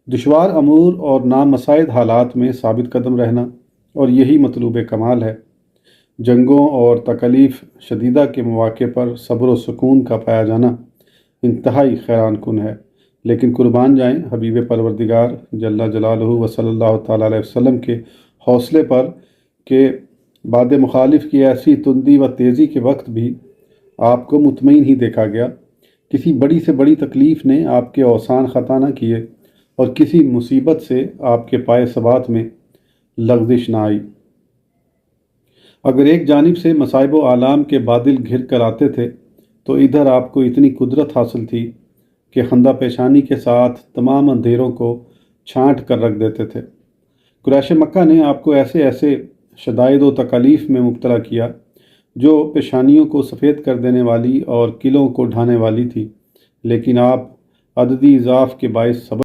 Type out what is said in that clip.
دشوار امور اور نامساعد حالات میں ثابت قدم رہنا، اور یہی مطلوب کمال ہے۔ جنگوں اور تکالیف شدیدہ کے مواقع پر صبر و سکون کا پایا جانا انتہائی حیران کن ہے، لیکن قربان جائیں حبیب پروردگار جل جلالہ و صلی اللہ تعالیٰ علیہ وسلم کے حوصلے پر کہ باد مخالف کی ایسی تندی و تیزی کے وقت بھی آپ کو مطمئن ہی دیکھا گیا۔ کسی بڑی سے بڑی تکلیف نے آپ کے اوسان خطا نہ کیے، اور کسی مصیبت سے آپ کے پائے ثبات میں لغزش نہ آئی۔ اگر ایک جانب سے مصائب و آلام کے بادل گھر کر آتے تھے، تو ادھر آپ کو اتنی قدرت حاصل تھی کہ خندہ پیشانی کے ساتھ تمام اندھیروں کو چھانٹ کر رکھ دیتے تھے۔ قریش مکہ نے آپ کو ایسے ایسے شدائد و تکالیف میں مبتلا کیا جو پیشانیوں کو سفید کر دینے والی اور قلعوں کو ڈھانے والی تھی، لیکن آپ عددی ضعف کے باعث صبر